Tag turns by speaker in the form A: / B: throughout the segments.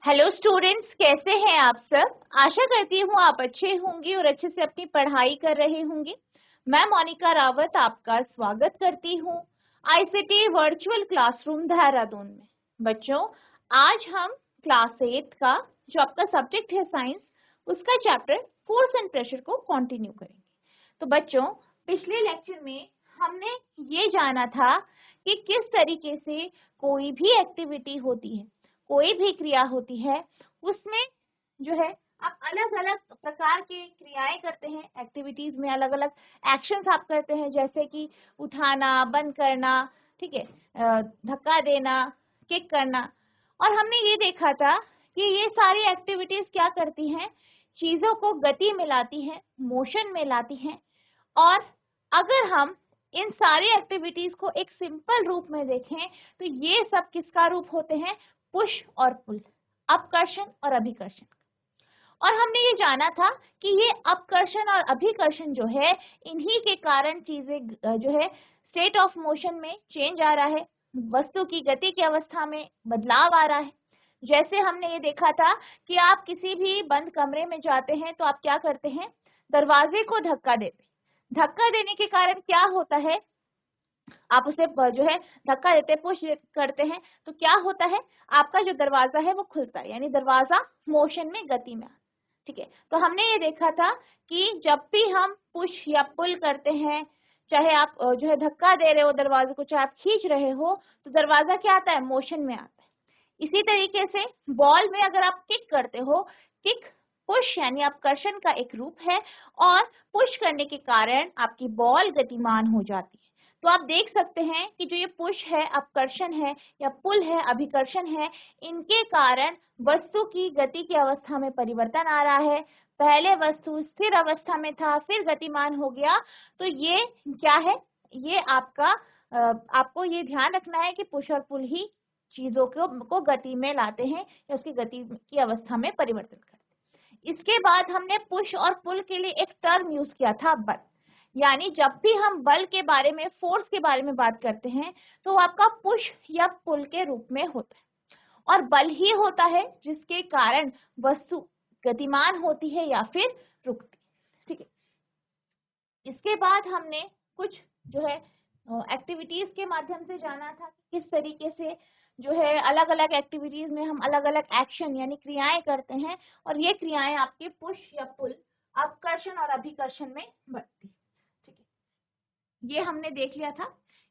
A: Hello students, कैसे हैं आप सब। आशा करती हूँ आप अच्छे होंगे और अच्छे से अपनी पढ़ाई कर रहे होंगे। मैं मोनिका रावत आपका स्वागत करती हूँ आईसीटी वर्चुअल क्लासरूम देहरादून में। बच्चों, आज हम क्लास 8 का जो आपका सब्जेक्ट है साइंस, उसका चैप्टर फोर्स एंड प्रेशर को कंटिन्यू करेंगे। तो बच्चों, पिछले लेक्चर में हमने ये जाना था कि किस तरीके से कोई भी एक्टिविटी होती है, कोई भी क्रिया होती है, उसमें जो है आप अलग अलग प्रकार के क्रियाएं करते हैं। एक्टिविटीज में अलग अलग एक्शंस आप करते हैं, जैसे कि उठाना, बंद करना, ठीक है, धक्का देना, किक करना। और हमने ये देखा था कि ये सारी एक्टिविटीज क्या करती हैं, चीजों को गति में लाती हैं, मोशन में लाती हैं। और अगर हम इन सारी एक्टिविटीज को एक सिंपल रूप में देखें तो ये सब किसका रूप होते हैं, पुश और पुल, अपकर्षण और अभिकर्षण। और हमने ये जाना था कि ये अपकर्षण और अभिकर्षण जो है, इन्हीं के कारण चीजें जो है स्टेट ऑफ मोशन में चेंज आ रहा है, वस्तु की गति की अवस्था में बदलाव आ रहा है। जैसे हमने ये देखा था कि आप किसी भी बंद कमरे में जाते हैं तो आप क्या करते हैं, दरवाजे को धक्का देते हैं। धक्का देने के कारण क्या होता है, आप उसे जो है धक्का देते हैं, पुश करते हैं, तो क्या होता है, आपका जो दरवाजा है वो खुलता है, यानी दरवाजा मोशन में, गति में। ठीक है, तो हमने ये देखा था कि जब भी हम पुश या पुल करते हैं, चाहे आप जो है धक्का दे रहे हो दरवाजे को, चाहे आप खींच रहे हो, तो दरवाजा क्या आता है, मोशन में आता है। इसी तरीके से बॉल में अगर आप किक करते हो, किक पुश यानी अपकर्षण का एक रूप है, और पुश करने के कारण आपकी बॉल गतिमान हो जाती है। तो आप देख सकते हैं कि जो ये पुश है, अपकर्षण है, या पुल है, अभिकर्षण है, इनके कारण वस्तु की गति की अवस्था में परिवर्तन आ रहा है। पहले वस्तु स्थिर अवस्था में था, फिर गतिमान हो गया। तो ये क्या है, ये आपका आपको ये ध्यान रखना है कि पुश और पुल ही चीजों को गति में लाते हैं या उसकी गति की अवस्था में परिवर्तन करते हैं। इसके बाद हमने पुश और पुल के लिए एक टर्म यूज किया था, बल। यानी जब भी हम बल के बारे में, फोर्स के बारे में बात करते हैं, तो वो आपका पुश या पुल के रूप में होता है। और बल ही होता है जिसके कारण वस्तु गतिमान होती है या फिर रुकती है। ठीक है, इसके बाद हमने कुछ जो है एक्टिविटीज के माध्यम से जाना था कि किस तरीके से जो है अलग अलग एक्टिविटीज में हम अलग अलग एक्शन यानी क्रियाएं करते हैं, और ये क्रियाएं आपके पुश या पुल, अपकर्षण और अभिकर्षण में बढ़ती है। ठीक है, ये हमने देख लिया था।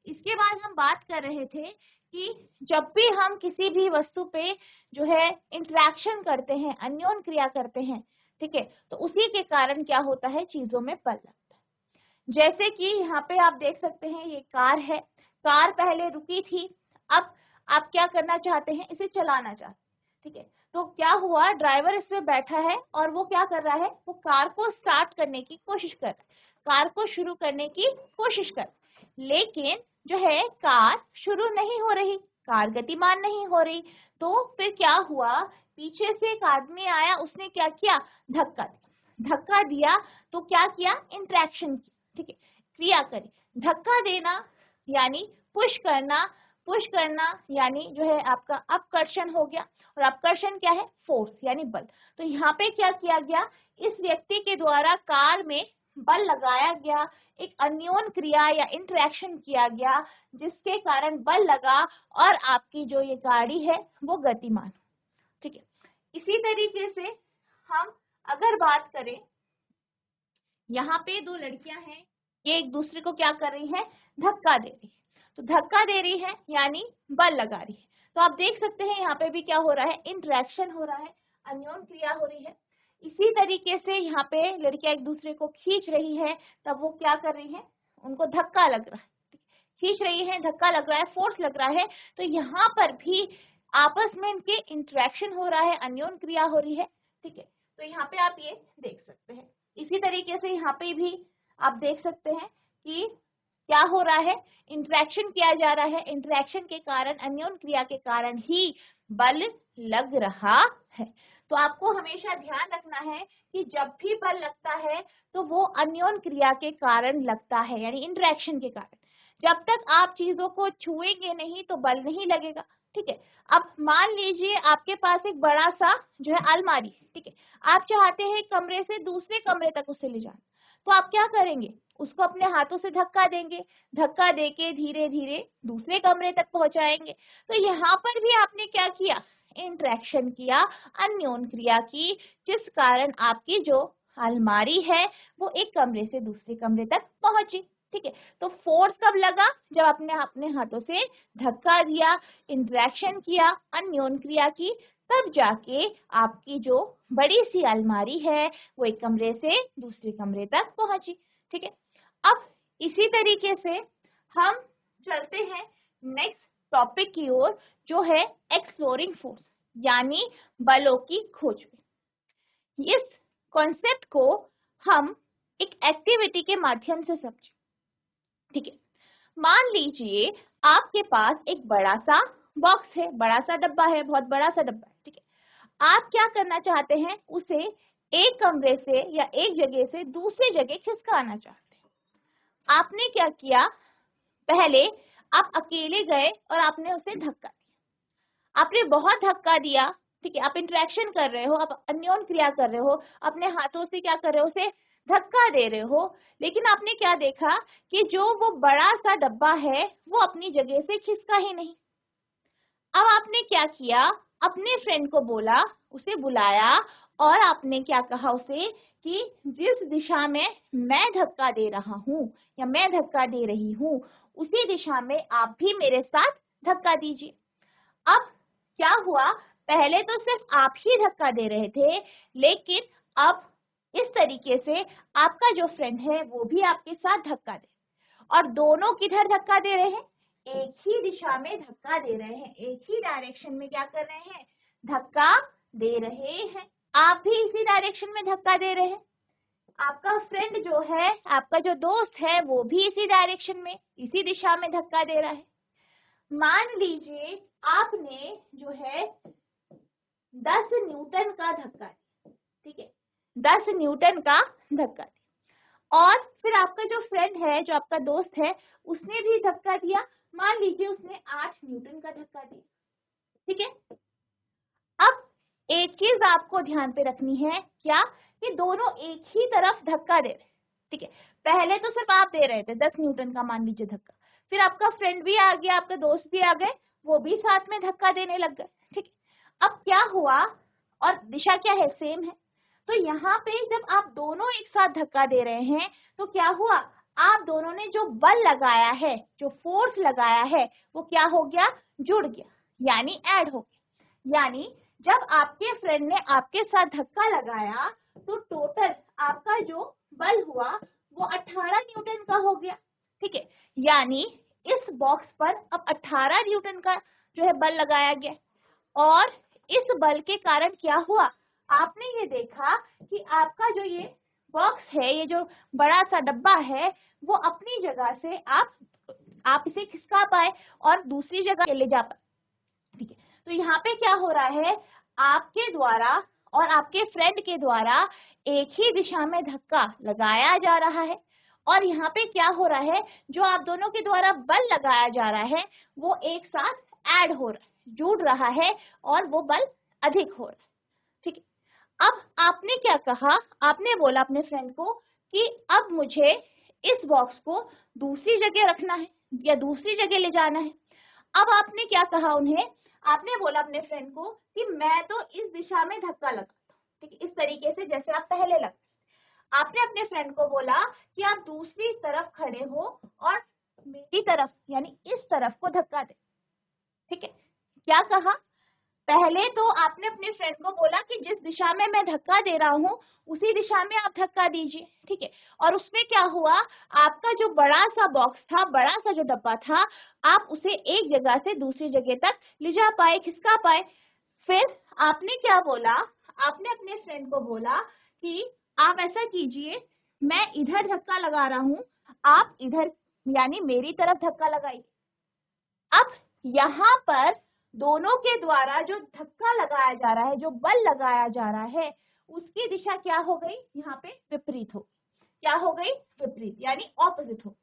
A: इसके बाद हम बात कर रहे थे कि जब भी हम किसी भी वस्तु पे जो है इंटरेक्शन करते हैं, अन्योन क्रिया करते हैं, ठीक है, तो उसी के कारण क्या होता है, चीजों में बल लगता है। जैसे कि यहाँ पे आप देख सकते हैं, ये कार है, कार पहले रुकी थी, अब आप क्या करना चाहते हैं, इसे चलाना चाहते हैं। ठीक है, तो क्या हुआ, ड्राइवर इस पे बैठा है और वो क्या कर रहा है, वो कार को स्टार्ट करने की कोशिश कर रहा है, कार को शुरू करने की कोशिश कर रहा है, लेकिन जो है कार शुरू नहीं हो रही, कार गतिमान नहीं हो रही। तो फिर क्या हुआ, पीछे से एक आदमी आया, उसने क्या किया, धक्का दिया। धक्का दिया तो क्या किया, इंटरेक्शन की, ठीक है, क्रिया करी। धक्का देना यानी पुश करना, पुश करना यानी जो है आपका अपकर्षण हो गया, और अपकर्षण क्या है, फोर्स यानी बल। तो यहाँ पे क्या किया गया, इस व्यक्ति के द्वारा कार में बल लगाया गया, एक अन्योन क्रिया या इंटरेक्शन किया गया, जिसके कारण बल लगा और आपकी जो ये गाड़ी है वो गतिमान। ठीक है, इसी तरीके से हम अगर बात करें, यहाँ पे दो लड़कियां हैं, ये एक दूसरे को क्या कर रही है, धक्का दे रही है। तो धक्का दे रही है यानी बल लगा रही है। तो आप देख सकते हैं यहाँ पे भी क्या हो रहा है, इंटरेक्शन हो रहा है, अन्योन क्रिया हो रही है। इसी तरीके से यहाँ पे लड़कियां एक दूसरे को खींच रही है, तब वो क्या कर रही है, उनको धक्का लग रहा है, खींच रही है, धक्का लग रहा है, फोर्स लग रहा है। तो यहाँ पर भी आपस में इनके इंटरेक्शन हो रहा है, अन्योन क्रिया हो रही है। ठीक है, तो यहाँ पे आप ये देख सकते हैं। इसी तरीके से यहाँ पे भी आप देख सकते हैं कि क्या हो रहा है, इंटरेक्शन किया जा रहा है, इंटरेक्शन के कारण, अन्योन क्रिया के कारण ही बल लग रहा है। तो आपको हमेशा ध्यान रखना है कि जब भी बल लगता है तो वो अन्योन क्रिया के कारण लगता है, यानी इंटरेक्शन के कारण। जब तक आप चीजों को छुएंगे नहीं तो बल नहीं लगेगा, ठीक है। अब मान लीजिए आपके पास एक बड़ा सा जो है अलमारी है, ठीक है, आप चाहते हैं एक कमरे से दूसरे कमरे तक उसे ले जाना, तो आप क्या करेंगे, उसको अपने हाथों से धक्का देंगे, धक्का देके धीरे धीरे दूसरे कमरे तक पहुंचाएंगे। तो यहाँ पर भी आपने क्या किया, इंटरेक्शन किया, अन्योन क्रिया की, जिस कारण आपकी जो अलमारी है वो एक कमरे से दूसरे कमरे तक पहुंची, ठीक है। तो फोर्स कब लगा, जब आपने अपने हाथों से धक्का दिया, इंटरेक्शन किया, अन्योन क्रिया की, तब जाके आपकी जो बड़ी सी अलमारी है वो एक कमरे से दूसरे कमरे तक पहुंची, ठीक है। अब इसी तरीके से हम चलते हैं नेक्स्ट टॉपिक की ओर, जो है एक्सप्लोरिंग फोर्स, यानी बलों की खोज। इस कॉन्सेप्ट को हम एक एक्टिविटी के माध्यम से समझें, ठीक है। मान लीजिए आपके पास एक बड़ा सा बॉक्स है, बड़ा सा डब्बा है, बहुत बड़ा सा डब्बा है, ठीक है। आप क्या करना चाहते हैं, उसे एक कमरे से या एक जगह से दूसरी जगह खिसकाना चाहते हैं। आपने क्या किया, पहले आप अकेले गए और आपने उसे धक्का दिया, आपने बहुत धक्का दिया, ठीक है। आप इंटरेक्शन कर रहे हो, आप अन्योन क्रिया कर रहे हो, अपने हाथों से क्या कर रहे हो, उसे धक्का दे रहे हो, लेकिन आपने क्या देखा कि जो वो बड़ा सा डब्बा है वो अपनी जगह से खिसका ही नहीं। अब आपने क्या किया, अपने फ्रेंड को बोला, उसे बुलाया और आपने क्या कहा उसे कि जिस दिशा में मैं धक्का दे रहा हूं या मैं धक्का दे रही हूं उसी दिशा में आप भी मेरे साथ धक्का दीजिए। अब क्या हुआ, पहले तो सिर्फ आप ही धक्का दे रहे थे, लेकिन अब इस तरीके से आपका जो फ्रेंड है वो भी आपके साथ धक्का दे, और दोनों किधर धक्का दे रहे हैं, एक ही दिशा में धक्का दे रहे हैं, एक ही डायरेक्शन में क्या कर रहे हैं, धक्का दे रहे हैं। आप भी इसी डायरेक्शन में धक्का दे रहे हैं, आपका फ्रेंड जो है, आपका जो दोस्त है वो भी इसी डायरेक्शन में, इसी दिशा में धक्का दे रहा है। मान लीजिए आपने जो है 10 न्यूटन का धक्का दिया, ठीक है, 10 न्यूटन का धक्का दिया, और फिर आपका जो फ्रेंड है, जो आपका दोस्त है, उसने भी धक्का दिया, मान लीजिए उसने 8 न्यूटन का धक्का दिया, ठीक है। अब एक चीज आपको ध्यान पे रखनी है, क्या, कि दोनों एक ही तरफ धक्का दे रहे, ठीक है। पहले तो सिर्फ आप दे रहे थे 10 न्यूटन का मान लीजिए धक्का, फिर आपका फ्रेंड भी आ गया, आपका दोस्त भी आ गए, वो भी साथ में धक्का देने लग गए, ठीक है। अब क्या हुआ, और दिशा क्या है, सेम है, तो यहाँ पे जब आप दोनों एक साथ धक्का दे रहे हैं तो क्या हुआ, आप दोनों ने जो बल लगाया है, जो फोर्स लगाया है, वो क्या हो गया, जुड़ गया, यानी ऐड हो गया। यानी जब आपके फ्रेंड ने आपके साथ धक्का लगाया तो टोटल आपका जो बल हुआ वो 18 न्यूटन का हो गया, ठीक है। यानी इस बॉक्स पर अब 18 न्यूटन का जो है बल लगाया गया, और इस बल के कारण क्या हुआ, आपने ये देखा कि आपका जो ये बॉक्स है, ये जो बड़ा सा डब्बा है, वो अपनी जगह से आप इसे खिसका पाए और दूसरी जगह ले जा पाए, ठीक है। तो यहाँ पे क्या हो रहा है, आपके द्वारा और आपके फ्रेंड के द्वारा एक ही दिशा में धक्का लगाया जा रहा है, और यहाँ पे क्या हो रहा है, जो आप दोनों के द्वारा बल लगाया जा रहा है वो एक साथ ऐड हो रहा है, जुड़ रहा है, और वो बल अधिक हो रहा है, ठीक है। अब आपने क्या कहा, आपने बोला अपने फ्रेंड को कि अब मुझे इस बॉक्स को दूसरी जगह रखना है या दूसरी जगह ले जाना है। अब आपने क्या कहा उन्हें, आपने बोला अपने फ्रेंड को कि मैं तो इस दिशा में धक्का लगाता हूँ, ठीक है, इस तरीके से जैसे आप पहले लगते। आपने अपने फ्रेंड को बोला कि आप दूसरी तरफ खड़े हो और मेरी तरफ यानी इस तरफ को धक्का दे, ठीक है। क्या कहा, पहले तो आपने अपने फ्रेंड को बोला कि जिस दिशा में मैं धक्का दे रहा हूँ उसी दिशा में आप धक्का दीजिए, ठीक है। और उसमें क्या हुआ, आपका जो बड़ा सा बॉक्स था, बड़ा सा जो डब्बा था, आप उसे एक जगह से दूसरी जगह तक ले जा पाए, खिसका पाए। फिर आपने क्या बोला, आपने अपने फ्रेंड को बोला कि आप ऐसा कीजिए, मैं इधर धक्का लगा रहा हूँ, आप इधर यानी मेरी तरफ धक्का लगाइए। अब यहाँ पर दोनों के द्वारा जो धक्का लगाया जा रहा है, जो बल लगाया जा रहा है, उसकी दिशा क्या हो गई, यहाँ पे विपरीत हो, क्या हो गई, विपरीत यानी ऑपोजिट हो,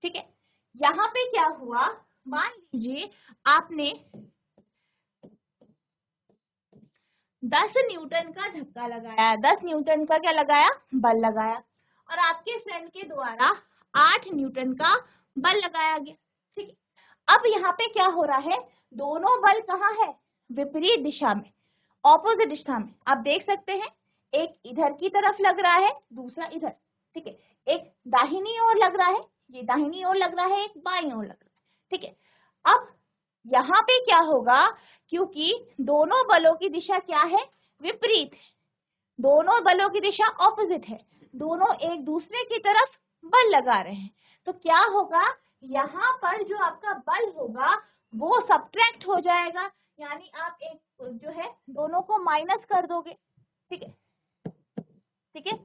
A: ठीक है। यहाँ पे क्या हुआ, मान लीजिए आपने 10 न्यूटन का धक्का लगाया, 10 न्यूटन का क्या लगाया, बल लगाया, और आपके फ्रेंड के द्वारा 8 न्यूटन का बल लगाया गया। ठीक है, अब यहाँ पे क्या हो रहा है, दोनों बल कहाँ है, विपरीत दिशा में, ऑपोजिट दिशा में। आप देख सकते हैं एक इधर की तरफ लग रहा है, दूसरा इधर। ठीक है, एक दाहिनी ओर लग रहा है, ये दाहिनी ओर लग रहा है, एक बाईं ओर लग रहा है। ठीक है, अब यहाँ पे क्या होगा, क्योंकि दोनों बलों की दिशा क्या है, विपरीत है, दोनों बलों की दिशा ऑपोजिट है, दोनों एक दूसरे की तरफ बल लगा रहे हैं, तो क्या होगा, यहाँ पर जो आपका बल होगा वो सब्ट्रैक्ट हो जाएगा, यानी आप एक जो है दोनों को माइनस कर दोगे। ठीक है, ठीक है,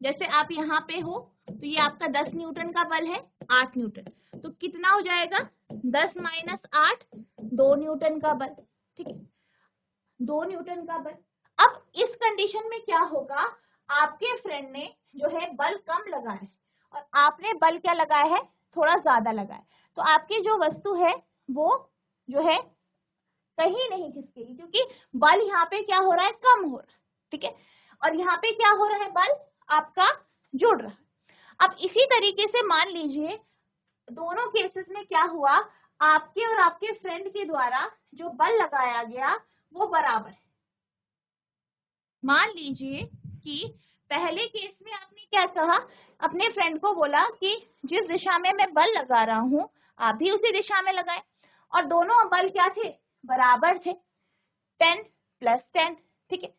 A: जैसे आप यहाँ पे हो तो ये आपका 10 न्यूटन का बल है, 8 न्यूटन, तो कितना हो जाएगा, 10 माइनस 8, 2 न्यूटन का बल। ठीक है, 2 न्यूटन का बल। अब इस कंडीशन में क्या होगा, आपके फ्रेंड ने जो है बल कम लगाया है और आपने बल क्या लगाया है, थोड़ा ज्यादा लगाया, तो आपकी जो वस्तु है वो जो है कहीं नहीं खिसकेगी, क्योंकि बल यहाँ पे क्या हो रहा है, कम हो रहा है। ठीक है, और यहाँ पे क्या हो रहा है, बल आपका जुड़ रहा है। अब इसी तरीके से मान लीजिए दोनों केसेस में क्या हुआ, आपके और आपके फ्रेंड के द्वारा जो बल लगाया गया वो बराबर है। मान लीजिए कि पहले केस में आपने क्या कहा, अपने फ्रेंड को बोला कि जिस दिशा में मैं बल लगा रहा हूं आप भी उसी दिशा में लगाएं, और दोनों बल क्या थे, बराबर थे, 10 + 10। ठीक है,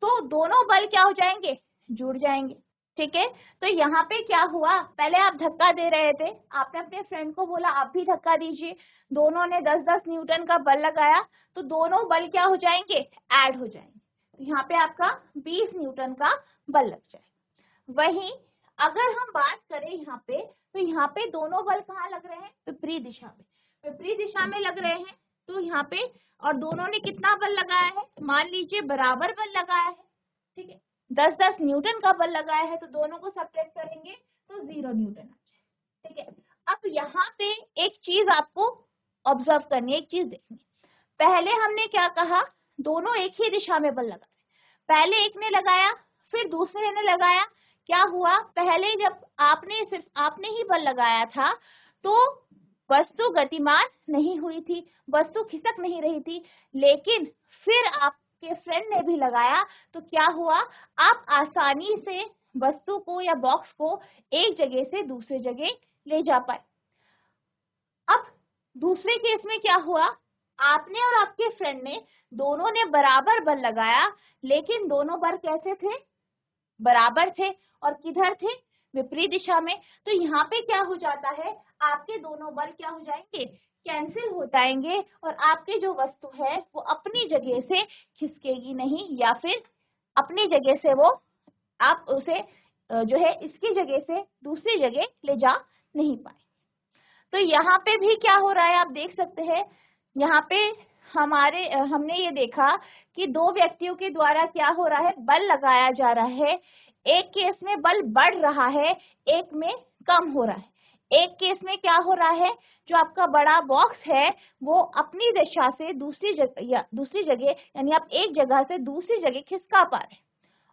A: तो दोनों बल क्या हो जाएंगे, जुड़ जाएंगे। ठीक है, तो यहाँ पे क्या हुआ, पहले आप धक्का दे रहे थे, आपने अपने फ्रेंड को बोला आप भी धक्का दीजिए, दोनों ने 10-10 न्यूटन का बल लगाया, तो दोनों बल क्या हो जाएंगे, ऐड हो जाएंगे, तो यहाँ पे आपका 20 न्यूटन का बल लग जाएगा। वहीं अगर हम बात करें यहाँ पे, तो यहाँ पे दोनों बल कहाँ लग रहे हैं, विपरीत दिशा में, विपरीत दिशा में लग रहे हैं, तो यहाँ पे और दोनों ने कितना बल लगाया है, मान लीजिए बराबर बल लगाया है। ठीक है, 10-10 न्यूटन का बल लगाया है, तो दोनों को सब्ट्रैक्ट करेंगे तो 0 न्यूटन आ जाए। ठीक है, अब यहाँ पे एक चीज आपको ऑब्जर्व करनी है, एक चीज देखनी, पहले हमने क्या कहा, दोनों एक ही दिशा में बल लगा रहे, पहले एक ने लगाया फिर दूसरे ने लगाया, क्या हुआ, पहले जब सिर्फ आपने ही बल लगाया था तो वस्तु गतिमान नहीं हुई थी, वस्तु खिसक नहीं रही थी, लेकिन फिर आपके फ्रेंड ने भी लगाया तो क्या हुआ, आप आसानी से वस्तु को या बॉक्स को एक जगह से दूसरी जगह ले जा पाए। अब दूसरे केस में क्या हुआ, आपने और आपके फ्रेंड ने दोनों ने बराबर बल लगाया, लेकिन दोनों बल कैसे थे, बराबर थे, और किधर थे, विपरीत दिशा में, तो यहाँ पे क्या हो जाता है, आपके दोनों बल क्या हो जाएंगे, कैंसिल हो जाएंगे, और आपकी जो वस्तु है वो अपनी जगह से खिसकेगी नहीं, या फिर अपनी जगह से वो आप उसे जो है इसकी जगह से दूसरी जगह ले जा नहीं पाए। तो यहाँ पे भी क्या हो रहा है, आप देख सकते हैं, यहाँ पे हमने ये देखा कि दो व्यक्तियों के द्वारा क्या हो रहा है, बल लगाया जा रहा है, एक केस में बल बढ़ रहा है, एक में कम हो रहा है। एक केस में क्या हो रहा है, जो आपका बड़ा बॉक्स है वो अपनी दिशा से दूसरी जगह यानी आप एक जगह से दूसरी जगह खिसका पा रहे हैं,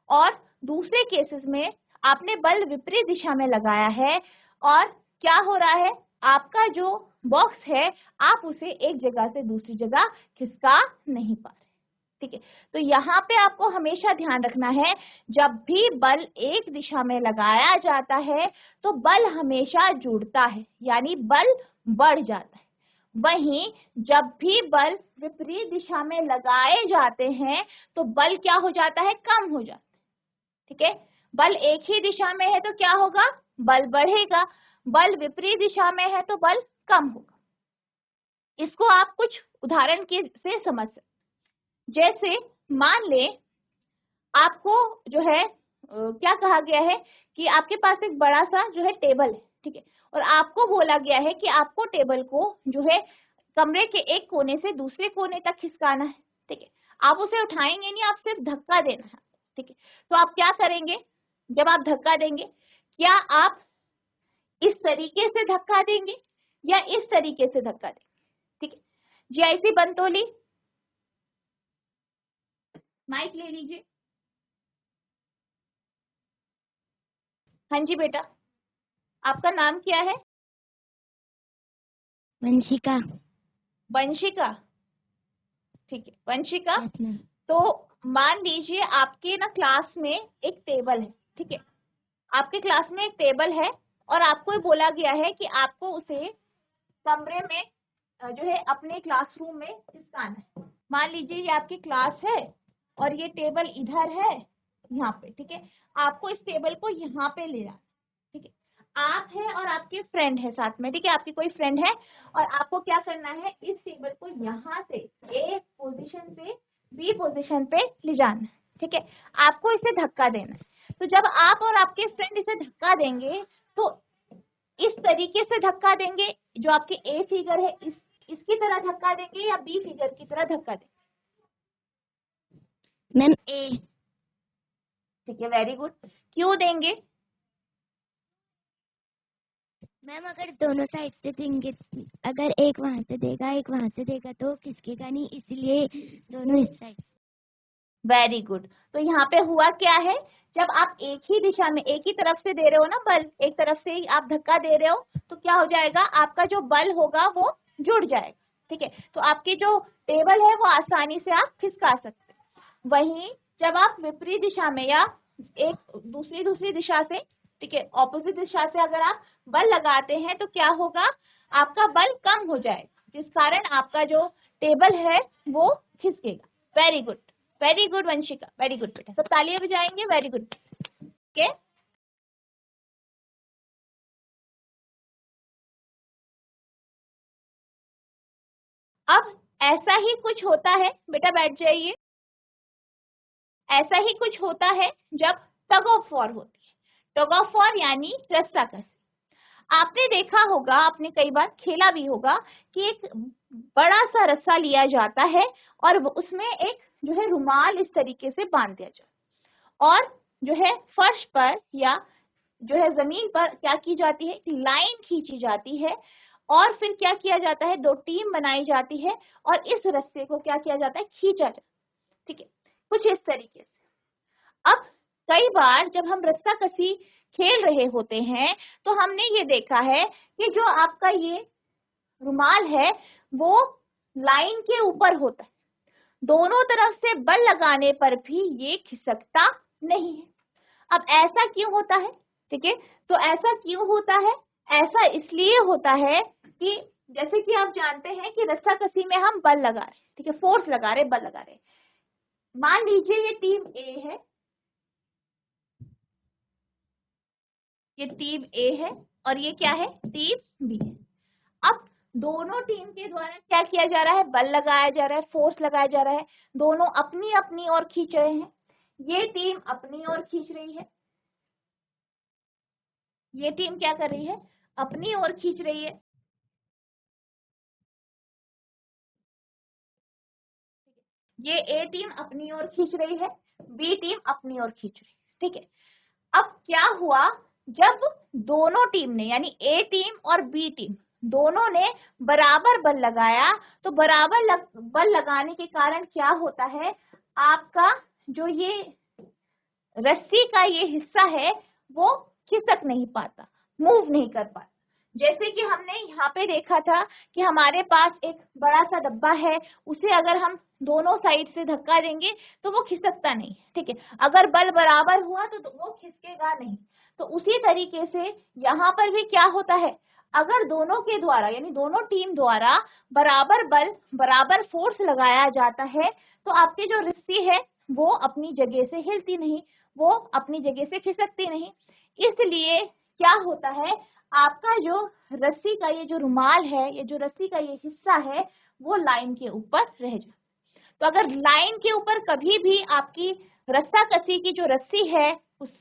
A: और दूसरे केसेस में आपने बल विपरीत दिशा में लगाया है, और क्या हो रहा है, आपका जो बॉक्स है आप उसे एक जगह से दूसरी जगह खिसका नहीं पा रहे। ठीक है, तो यहाँ पे आपको हमेशा ध्यान रखना है, जब भी बल एक दिशा में लगाया जाता है तो बल हमेशा जुड़ता है, यानी बल बढ़ जाता है। वहीं जब भी बल विपरीत दिशा में लगाए जाते हैं तो बल क्या हो जाता है, कम हो जाता है। ठीक है, बल एक ही दिशा में है तो क्या होगा, बल बढ़ेगा, बल विपरीत दिशा में है तो बल कम होगा। इसको आप कुछ उदाहरण से समझ सकते, जैसे मान ले आपको जो है क्या कहा गया है कि आपके पास एक बड़ा सा जो है टेबल है, ठीक है, और आपको बोला गया है कि आपको टेबल को जो है कमरे के एक कोने से दूसरे कोने तक खिसकाना है। ठीक है, आप उसे उठाएंगे नहीं, आप सिर्फ धक्का देना है। ठीक है, तो आप क्या करेंगे, जब आप धक्का देंगे, क्या आप इस तरीके से धक्का देंगे या इस तरीके से धक्का देंगे। ठीक है, जीआईसी बनतोली माइक ले लीजिए। हाँ जी बेटा, आपका नाम क्या है?
B: वंशिका।
A: वंशिका, ठीक है वंशिका।
B: yes,
A: तो मान लीजिए आपके ना क्लास में एक टेबल है, ठीक है, आपके क्लास में एक टेबल है और आपको बोला गया है कि आपको उसे कमरे में जो है अपने क्लासरूम में खिसकाना है। मान लीजिए ये आपकी क्लास है और ये टेबल इधर है यहाँ पे, ठीक है, आपको इस टेबल को यहाँ पे ले जाना, ठीक है, आप है और आपके फ्रेंड है साथ में, ठीक है, आपकी कोई फ्रेंड है और आपको क्या करना है, इस टेबल को यहाँ से ए पोजीशन से बी पोजीशन पे ले जाना है, ठीक है, आपको इसे धक्का देना है। तो जब आप और आपके फ्रेंड इसे धक्का देंगे तो इस तरीके से धक्का देंगे, जो आपके ए फिगर है इसकी तरह धक्का देंगे या बी फिगर की तरह धक्का देंगे?
B: मैम ए।
A: ठीक है, वेरी गुड। क्यों देंगे?
B: मैम अगर दोनों साइड से देंगे, अगर एक वहां से देगा एक वहां से देगा तो खिसकेगा नहीं, इसलिए दोनों इस साइड।
A: Very good. तो यहाँ पे हुआ क्या है, जब आप एक ही दिशा में एक ही तरफ से दे रहे हो ना बल, एक तरफ से ही आप धक्का दे रहे हो, तो क्या हो जाएगा, आपका जो बल होगा वो जुड़ जाएगा, ठीक है, तो आपकी जो टेबल है वो आसानी से आप खिसका सकते हैं। वहीं जब आप विपरीत दिशा में या एक दूसरी दिशा से, ठीक है, ऑपोजिट दिशा से अगर आप बल लगाते हैं तो क्या होगा, आपका बल कम हो जाएगा, जिस कारण आपका जो टेबल है वो खिसकेगा। Very good, very good Vanshika, very good बेटा, सब तालियां बजाएंगे, वेरी गुड। ओके, अब ऐसा ही कुछ होता है, बेटा बैठ जाइए, ऐसा ही कुछ होता है जब टग ऑफ वॉर होती है। टग ऑफ वॉर यानी रस्साकसी। आपने देखा होगा, आपने कई बार खेला भी होगा कि एक बड़ा सा रस्सा लिया जाता है और उसमें एक जो है रुमाल इस तरीके से बांध दिया जाता है और जो है फर्श पर या जो है जमीन पर क्या की जाती है, लाइन खींची जाती है और फिर क्या किया जाता है, दो टीम बनाई जाती है और इस रस्से को क्या किया जाता है, खींचा जाता है, ठीक है, कुछ इस तरीके से। अब कई बार जब हम रस्साकसी खेल रहे होते हैं तो हमने ये देखा है कि जो आपका ये रुमाल है वो लाइन के ऊपर होता है, दोनों तरफ से बल लगाने पर भी ये खिसकता नहीं है। अब ऐसा क्यों होता है, ठीक है, तो ऐसा क्यों होता है, ऐसा इसलिए होता है कि जैसे कि आप जानते हैं कि रस्साकसी में हम बल लगा रहे, ठीक है, फोर्स लगा रहे, बल लगा रहे। मान लीजिए ये टीम ए है, ये टीम ए है और ये क्या है, टीम बी है। अब दोनों टीम के द्वारा क्या किया जा रहा है, बल लगाया जा रहा है, फोर्स लगाया जा रहा है, दोनों अपनी अपनी ओर खींच रहे हैं। ये टीम अपनी ओर खींच रही है, ये टीम क्या कर रही है, अपनी ओर खींच रही है। ये ए टीम अपनी ओर खींच रही है, बी टीम अपनी ओर खींच रही है, ठीक है। अब क्या हुआ, जब दोनों टीम ने यानी ए टीम और बी टीम दोनों ने बराबर बल लगाया तो बराबर बल लगाने के कारण क्या होता है, आपका जो ये रस्सी का ये हिस्सा है वो खिसक नहीं पाता, मूव नहीं कर पाता। जैसे कि हमने यहाँ पे देखा था कि हमारे पास एक बड़ा सा डब्बा है, उसे अगर हम दोनों साइड से धक्का देंगे तो वो खिसकता नहीं, ठीक है, अगर बल बराबर हुआ तो वो खिसकेगा नहीं। तो उसी तरीके से यहाँ पर भी क्या होता है, अगर दोनों के द्वारा यानी दोनों टीम द्वारा बराबर बल बराबर फोर्स लगाया जाता है तो आपकी जो रस्सी है वो अपनी जगह से हिलती नहीं, वो अपनी जगह से खिसकती नहीं। इसलिए क्या होता है, आपका जो रस्सी का ये जो रुमाल है, ये जो रस्सी का ये हिस्सा है वो लाइन के ऊपर रह जाए। तो अगर लाइन के ऊपर कभी भी आपकी रस्साकसी की जो रस्सी है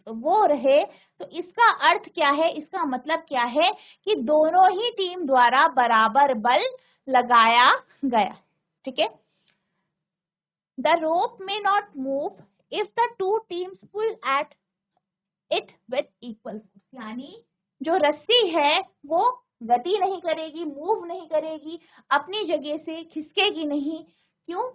A: वो रहे तो इसका अर्थ क्या है, इसका मतलब क्या है कि दोनों ही टीम द्वारा बराबर बल लगाया गया, ठीक है। The rope may not move if the two teams pull at it with equal force। यानी जो रस्सी है वो गति नहीं करेगी, मूव नहीं करेगी, अपनी जगह से खिसकेगी नहीं। क्यों?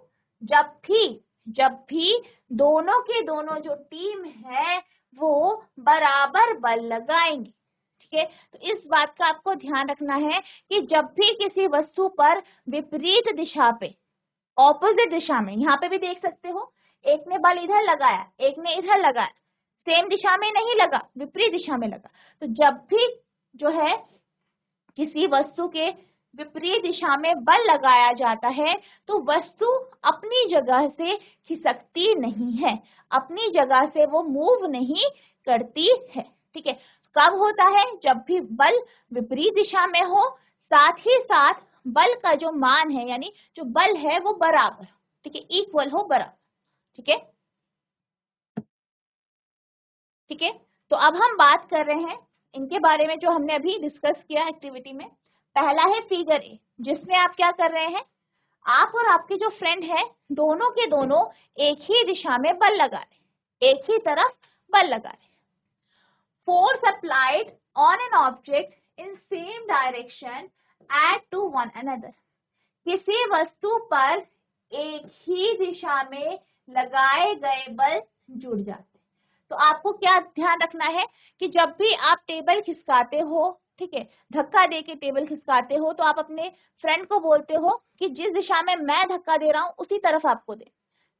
A: जब भी दोनों के दोनों जो टीम है वो बराबर बल लगाएंगे। ठीक है, तो इस बात का आपको ध्यान रखना है कि जब भी किसी वस्तु पर विपरीत दिशा पे, ऑपोजिट दिशा में, यहाँ पे भी देख सकते हो, एक ने बल इधर लगाया, एक ने इधर लगाया, सेम दिशा में नहीं लगा, विपरीत दिशा में लगा। तो जब भी जो है किसी वस्तु के विपरीत दिशा में बल लगाया जाता है तो वस्तु अपनी जगह से खिसकती नहीं है, अपनी जगह से वो मूव नहीं करती है। ठीक है, कब होता है? जब भी बल विपरीत दिशा में हो, साथ ही साथ बल का जो मान है, यानी जो बल है वो बराबर, ठीक है, इक्वल हो, बराबर। ठीक है, ठीक है। तो अब हम बात कर रहे हैं इनके बारे में जो हमने अभी डिस्कस किया एक्टिविटी में। पहला है फिगर ए, जिसमें आप क्या कर रहे हैं, आप और आपके जो फ्रेंड है दोनों के दोनों एक ही दिशा में बल लगा रहे, एक ही तरफ बल लगा रहे। Force applied on an object in same direction at to one another. किसी वस्तु पर एक ही दिशा में लगाए गए बल जुड़ जाते। तो आपको क्या ध्यान रखना है कि जब भी आप टेबल खिसकाते हो, ठीक है, धक्का दे के टेबल खिसकाते हो, तो आप अपने फ्रेंड को बोलते हो कि जिस दिशा में मैं धक्का दे रहा हूं उसी तरफ आपको दे।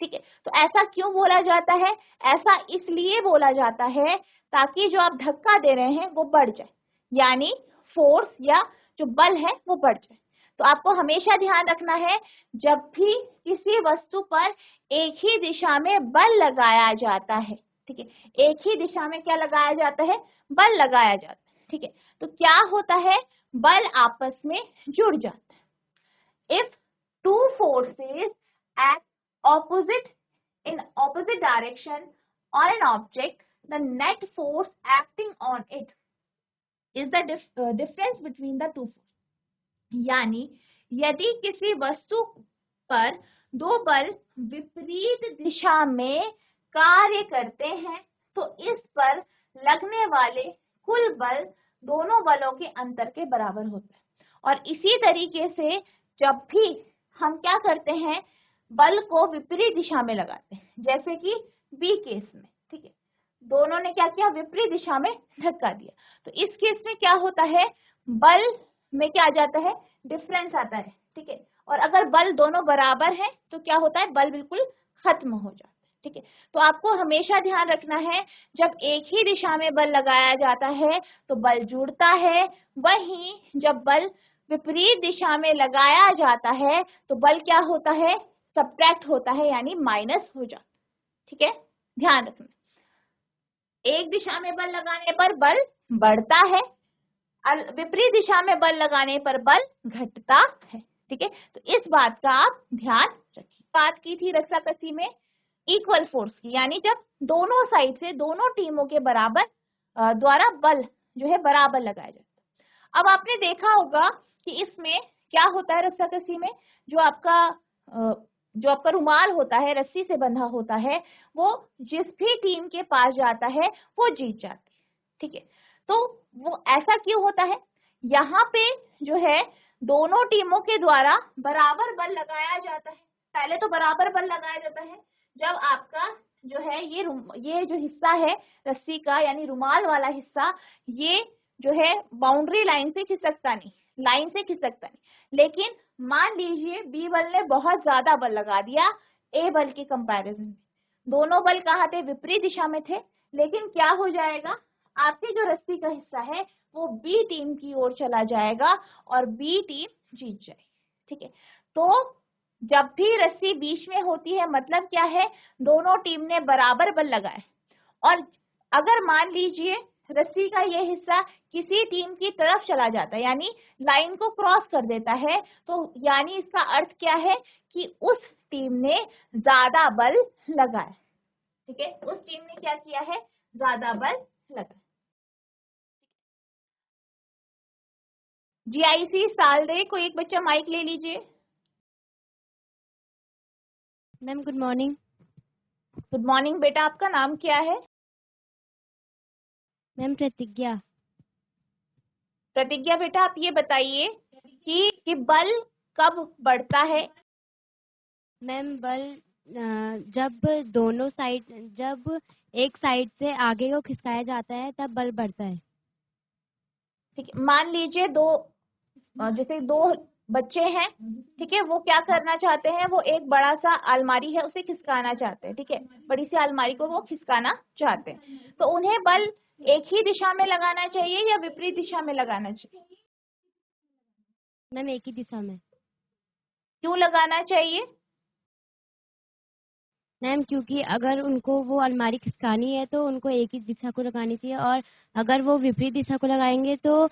A: ठीक है, तो ऐसा क्यों बोला जाता है? ऐसा इसलिए बोला जाता है ताकि जो आप धक्का दे रहे हैं वो बढ़ जाए, यानी फोर्स या जो बल है वो बढ़ जाए। तो आपको हमेशा ध्यान रखना है, जब भी किसी वस्तु पर एक ही दिशा में बल लगाया जाता है, ठीक है, एक ही दिशा में क्या लगाया जाता है? बल लगाया जाता है। ठीक है, तो क्या होता है? बल आपस में जुड़ जाता है। If two forces act opposite in opposite direction on an object, the net force acting on it is the difference between the two forces। यानी यदि किसी वस्तु पर दो बल विपरीत दिशा में कार्य करते हैं तो इस पर लगने वाले कुल बल दोनों बलों के अंतर के बराबर होता है। और इसी तरीके से जब भी हम क्या करते हैं, बल को विपरीत दिशा में लगाते हैं, जैसे कि बी केस में, ठीक है, दोनों ने क्या किया? विपरीत दिशा में धक्का दिया। तो इस केस में क्या होता है? बल में क्या आ जाता है? डिफरेंस आता है। ठीक है, और अगर बल दोनों बराबर है तो क्या होता है? बल बिल्कुल खत्म हो जाता है। ठीक है, तो आपको हमेशा ध्यान रखना है, जब एक ही दिशा में बल लगाया जाता है तो बल जुड़ता है, वहीं जब बल विपरीत दिशा में लगाया जाता है तो बल क्या होता है? सब्ट्रैक्ट होता है, यानी माइनस हो जाता है। ठीक है, ध्यान रखना, एक दिशा में बल लगाने पर बल बढ़ता है, विपरीत दिशा में बल लगाने पर बल घटता है। ठीक है, तो इस बात का आप ध्यान रखिए। बात की थी रस्साकसी में इक्वल फोर्स की, यानी जब दोनों साइड से दोनों टीमों के बराबर द्वारा बल जो है बराबर लगाया जाता है। अब आपने देखा होगा कि इसमें क्या होता है, रस्साकसी में जो आपका रुमाल होता है, रस्सी से बंधा होता है, वो जिस भी टीम के पास जाता है वो जीत जाती है। ठीक है, तो वो ऐसा क्यों होता है? यहाँ पे जो है दोनों टीमों के द्वारा बराबर बल लगाया जाता है। पहले तो बराबर बल लगाया जाता है जब आपका जो है ये जो हिस्सा है रस्सी का, यानी रुमाल वाला हिस्सा, ये जो है बाउंड्री लाइन से खिसकता नहीं, लाइन से खिसकता नहीं। लेकिन मान लीजिए बी बल ने बहुत ज्यादा बल लगा दिया ए बल के कंपैरिजन में, दोनों बल कहाँ थे? विपरीत दिशा में थे। लेकिन क्या हो जाएगा? आपकी जो रस्सी का हिस्सा है वो बी टीम की ओर चला जाएगा और बी टीम जीत जाएगी। ठीक है, तो जब भी रस्सी बीच में होती है मतलब क्या है? दोनों टीम ने बराबर बल लगाए, और अगर मान लीजिए रस्सी का ये हिस्सा किसी टीम की तरफ चला जाता है, यानी लाइन को क्रॉस कर देता है, तो यानी इसका अर्थ क्या है कि उस टीम ने ज्यादा बल लगाया। ठीक है, उस टीम ने क्या किया है? ज्यादा बल लगाया। जीआईसी सालदे को एक बच्चा माइक ले लीजिए।
B: Ma'am good morning.
A: Good morning बेटा, आपका नाम क्या है?
B: मैम प्रतिज्ञा।
A: प्रतिज्ञा बेटा आप ये बताइए कि बल कब बढ़ता है?
B: मैम बल जब दोनों साइड जब एक साइड से आगे को खिसकाया जाता है तब बल बढ़ता है।
A: ठीक है, मान लीजिए जैसे दो बच्चे हैं, ठीक है, वो क्या करना चाहते हैं, वो एक बड़ा सा अलमारी है उसे खिसकाना चाहते हैं, ठीक है, बड़ी सी अलमारी को वो खिसकाना चाहते हैं, तो उन्हें बल एक ही दिशा में लगाना चाहिए या विपरीत दिशा में लगाना चाहिए?
B: मैम एक ही दिशा में।
A: क्यों लगाना चाहिए?
B: मैम क्योंकि अगर उनको वो अलमारी खिसकानी है तो उनको एक ही दिशा को लगानी चाहिए, और अगर वो विपरीत दिशा को लगाएंगे तो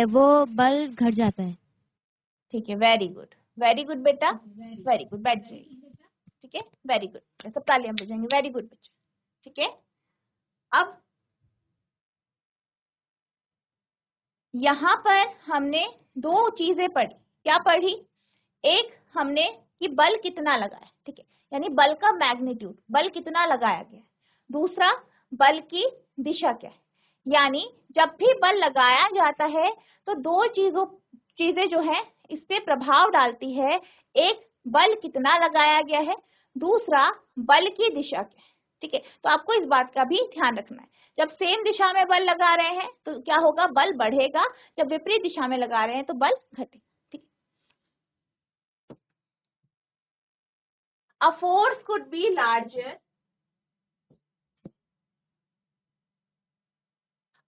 B: वो बल घट जाता है।
A: ठीक है, वेरी गुड बेटा, वेरी गुड, बैठ जाइए। ठीक है, वेरी गुड, सब तालियां बजाएंगे, वेरी गुड बच्चे। ठीक है, अब यहाँ पर हमने दो चीजें पढ़ी। क्या पढ़ी? एक हमने कि बल कितना लगा है, ठीक है, यानी बल का मैग्नीट्यूड, बल कितना लगाया गया है। दूसरा, बल की दिशा क्या है, यानी जब भी बल लगाया जाता है तो दो चीजें जो है इस पे प्रभाव डालती है। एक, बल कितना लगाया गया है, दूसरा बल की दिशा क्या है। ठीक है, तो आपको इस बात का भी ध्यान रखना है। जब सेम दिशा में बल लगा रहे हैं तो क्या होगा, बल बढ़ेगा, जब विपरीत दिशा में लगा रहे हैं तो बल घटेगा। A force could be larger.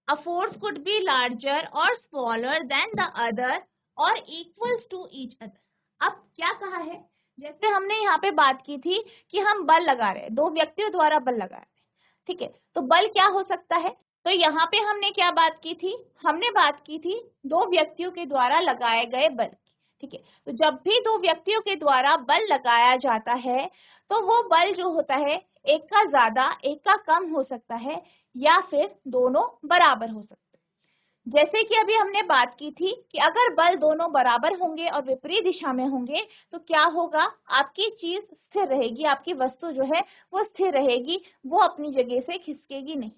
A: A force could be larger or smaller than the other or equals to each other. अब क्या कहा है, जैसे हमने यहाँ पे बात की थी कि हम बल लगा रहे हैं, दो व्यक्तियों द्वारा बल लगा रहे हैं, ठीक है, तो बल क्या हो सकता है। तो यहाँ पे हमने क्या बात की थी, हमने बात की थी दो व्यक्तियों के द्वारा लगाए गए बल की। ठीक है, तो जब भी दो व्यक्तियों के द्वारा बल लगाया जाता है तो वो बल जो होता है एक का ज्यादा एक का कम हो सकता है या फिर दोनों बराबर हो सकते हैं। जैसे कि अभी हमने बात की थी कि अगर बल दोनों बराबर होंगे और विपरीत दिशा में होंगे तो क्या होगा, आपकी चीज स्थिर रहेगी, आपकी वस्तु जो है वो स्थिर रहेगी, वो अपनी जगह से खिसकेगी नहीं।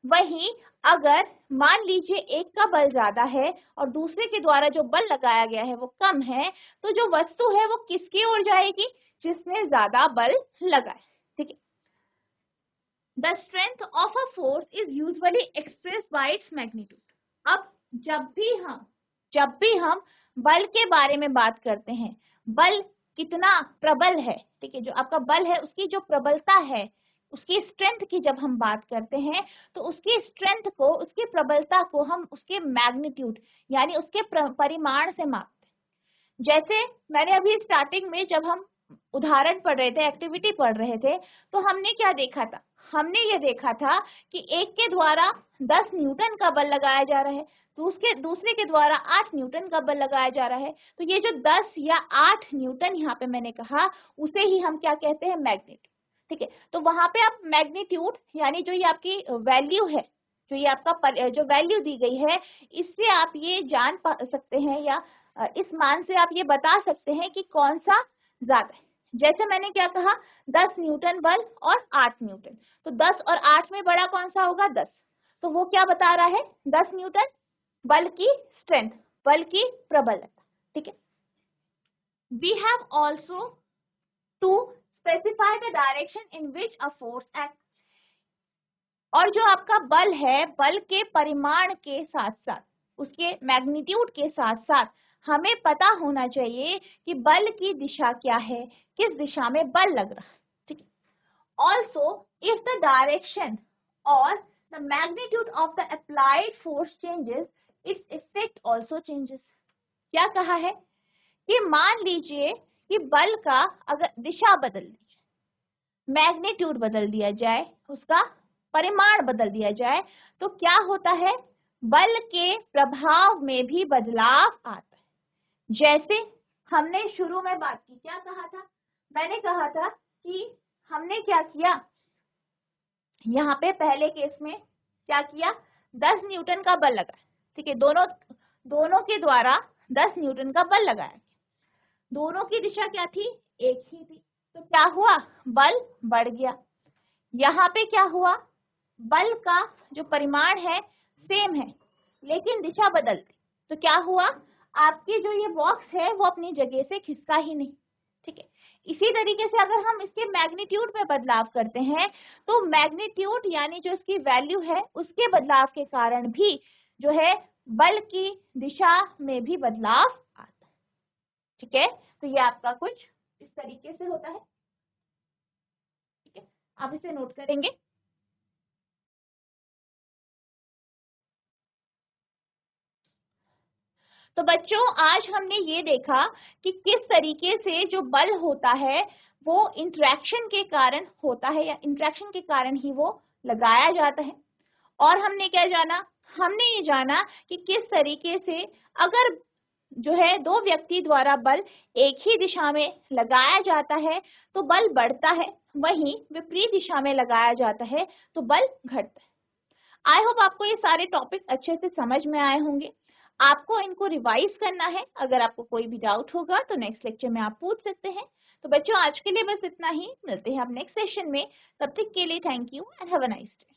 A: वहीं अगर मान लीजिए एक का बल ज्यादा है और दूसरे के द्वारा जो बल लगाया गया है वो कम है, तो जो वस्तु है वो किसकी ओर जाएगी, जिसने ज्यादा बल लगाया। ठीक है, the strength of a force is usually expressed by its magnitude. अब जब भी हम बल के बारे में बात करते हैं, बल कितना प्रबल है, ठीक है, जो आपका बल है उसकी जो प्रबलता है, उसकी स्ट्रेंथ की जब हम बात करते हैं तो उसकी स्ट्रेंथ को, उसकी प्रबलता को हम उसके मैग्नीट्यूड यानी उसके परिमाण से मापते हैं। जैसे मैंने अभी स्टार्टिंग में जब हम उदाहरण पढ़ रहे थे, एक्टिविटी पढ़ रहे थे, तो हमने क्या देखा था, हमने ये देखा था कि एक के द्वारा 10 न्यूटन का बल लगाया जा रहा है, तो दूसरे के द्वारा 8 न्यूटन का बल लगाया जा रहा है। तो ये जो 10 या 8 न्यूटन यहाँ पे मैंने कहा, उसे ही हम क्या कहते हैं, मैग्नीट्यूड। ठीक है, तो वहां पे आप मैग्नीट्यूड यानी जो ये आपकी वैल्यू है, जो ये आपका जो वैल्यू दी गई है, इससे आप ये जान सकते हैं या इस मान से आप ये बता सकते हैं कि कौन सा ज्यादा है। जैसे मैंने क्या कहा, 10 न्यूटन बल और 8 न्यूटन, तो 10 और 8 में बड़ा कौन सा होगा, 10। तो वो क्या बता रहा है, 10 न्यूटन बल की स्ट्रेंथ, बल की प्रबलता। ठीक है, we have also to specify the direction in which a force act. और जो आपका बल है, बल के परिमाण के साथ साथ, उसके मैग्नीट्यूड के साथ साथ हमें पता होना चाहिए कि बल की दिशा क्या है, किस दिशा में बल लग रहा है। ठीक है, ऑल्सो इफ द डायरेक्शन और the magnitude of the applied force changes, its effect also changes. क्या कहा है कि मान लीजिए कि बल का अगर दिशा बदल दी, मैग्नीट्यूड बदल दिया जाए, उसका परिमाण बदल दिया जाए, तो क्या होता है, बल के प्रभाव में भी बदलाव आता है। जैसे हमने शुरू में बात की, क्या कहा था, मैंने कहा था कि हमने क्या किया, यहाँ पे पहले केस में क्या किया, 10 न्यूटन का बल लगाया। ठीक है, दोनों के द्वारा 10 न्यूटन का बल लगाया, दोनों की दिशा क्या थी, एक ही थी, तो क्या हुआ, बल बढ़ गया। यहाँ पे क्या हुआ, बल का जो परिमाण है सेम है लेकिन दिशा बदल दी। तो क्या हुआ, आपके जो ये बॉक्स है वो अपनी जगह से खिसका ही नहीं। ठीक है, इसी तरीके से अगर हम इसके मैग्नीट्यूड में बदलाव करते हैं तो मैग्नीट्यूड यानी जो इसकी वैल्यू है उसके बदलाव के कारण भी जो है बल की दिशा में भी बदलाव आता है। ठीक है, तो ये आपका कुछ इस तरीके से होता है। ठीक है, आप इसे नोट करेंगे। तो बच्चों आज हमने ये देखा कि किस तरीके से जो बल होता है वो इंटरेक्शन के कारण होता है या इंटरेक्शन के कारण ही वो लगाया जाता है। और हमने क्या जाना, हमने ये जाना कि किस तरीके से अगर जो है दो व्यक्ति द्वारा बल एक ही दिशा में लगाया जाता है तो बल बढ़ता है, वहीं विपरीत दिशा में लगाया जाता है तो बल घटता है। आई होप आपको ये सारे टॉपिक अच्छे से समझ में आए होंगे। आपको इनको रिवाइज करना है, अगर आपको कोई भी डाउट होगा तो नेक्स्ट लेक्चर में आप पूछ सकते हैं। तो बच्चों आज के लिए बस इतना ही, मिलते हैं आप नेक्स्ट सेशन में, तब तक के लिए thank you and have a nice day.